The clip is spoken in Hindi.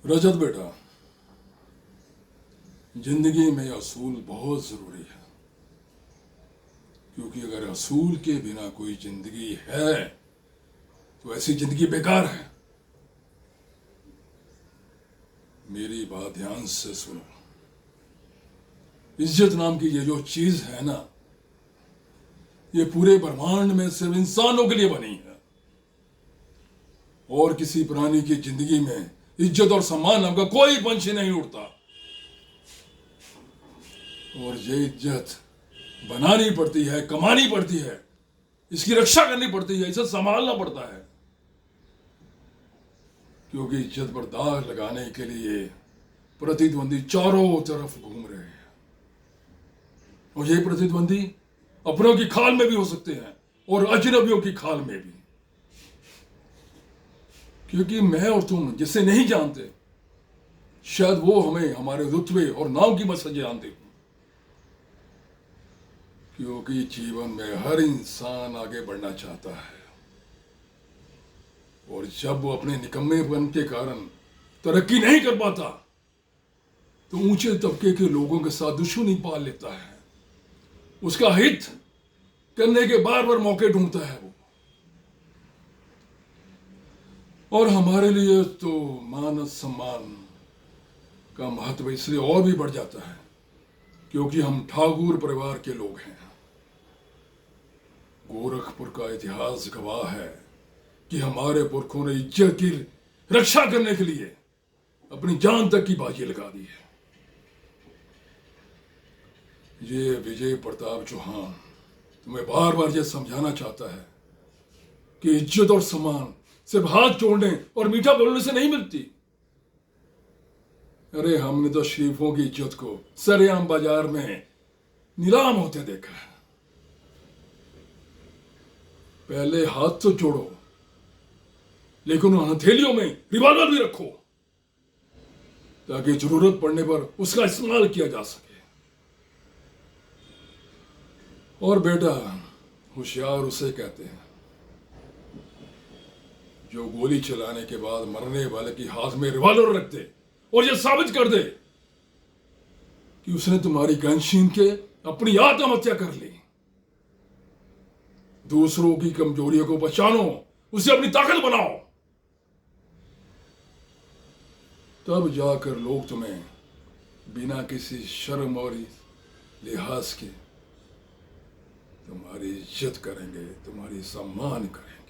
रजत बेटा, जिंदगी में असूल बहुत जरूरी है, क्योंकि अगर असूल के बिना कोई जिंदगी है तो ऐसी जिंदगी बेकार है। मेरी बात ध्यान से सुनो। इज्जत नाम की ये जो चीज है ना, ये पूरे ब्रह्मांड में सिर्फ इंसानों के लिए बनी है। और किसी प्राणी की जिंदगी में इज्जत और सम्मान नाम का कोई पंछी नहीं उड़ता। और ये इज्जत बनानी पड़ती है, कमानी पड़ती है, इसकी रक्षा करनी पड़ती है, इसे संभालना पड़ता है। क्योंकि इज्जत पर दाग लगाने के लिए प्रतिद्वंदी चारों तरफ घूम रहे हैं, और ये प्रतिद्वंदी अपनों की खाल में भी हो सकते हैं और अजनबियों की खाल में भी। क्योंकि मैं और तुम जिसे नहीं जानते, शायद वो हमें हमारे रुतबे और नाम की मत से जानते हो। क्योंकि जीवन में हर इंसान आगे बढ़ना चाहता है, और जब वो अपने निकम्मेपन के कारण तरक्की नहीं कर पाता तो ऊंचे तबके के लोगों के साथ दुश्मनी पाल लेता है। उसका हित करने के बार बार मौके ढूंढता है वो। और हमारे लिए तो मान सम्मान का महत्व इसलिए और भी बढ़ जाता है क्योंकि हम ठाकुर परिवार के लोग हैं। गोरखपुर का इतिहास गवाह है कि हमारे पुरखों ने इज्जत की रक्षा करने के लिए अपनी जान तक की बाजी लगा दी है। ये विजय प्रताप चौहान तुम्हें बार बार ये समझाना चाहता है कि इज्जत और सम्मान सिर्फ हाथ जोड़ने और मीठा बोलने से नहीं मिलती। अरे हमने तो शरीफों की इज्जत को सरेआम बाजार में नीलाम होते देखा है। पहले हाथ तो जोड़ो, लेकिन उन हथेलियों में रिवॉल्वर भी रखो ताकि जरूरत पड़ने पर उसका इस्तेमाल किया जा सके। और बेटा, होशियार उसे कहते हैं जो गोली चलाने के बाद मरने वाले के हाथ में रिवॉल्वर रख दे और यह साबित कर दे कि उसने तुम्हारी गन छीन के अपनी आत्महत्या कर ली। दूसरों की कमजोरियों को पहचानो, उसे अपनी ताकत बनाओ, तब जाकर लोग तुम्हें बिना किसी शर्म और लिहाज के तुम्हारी इज्जत करेंगे, तुम्हारी सम्मान करेंगे।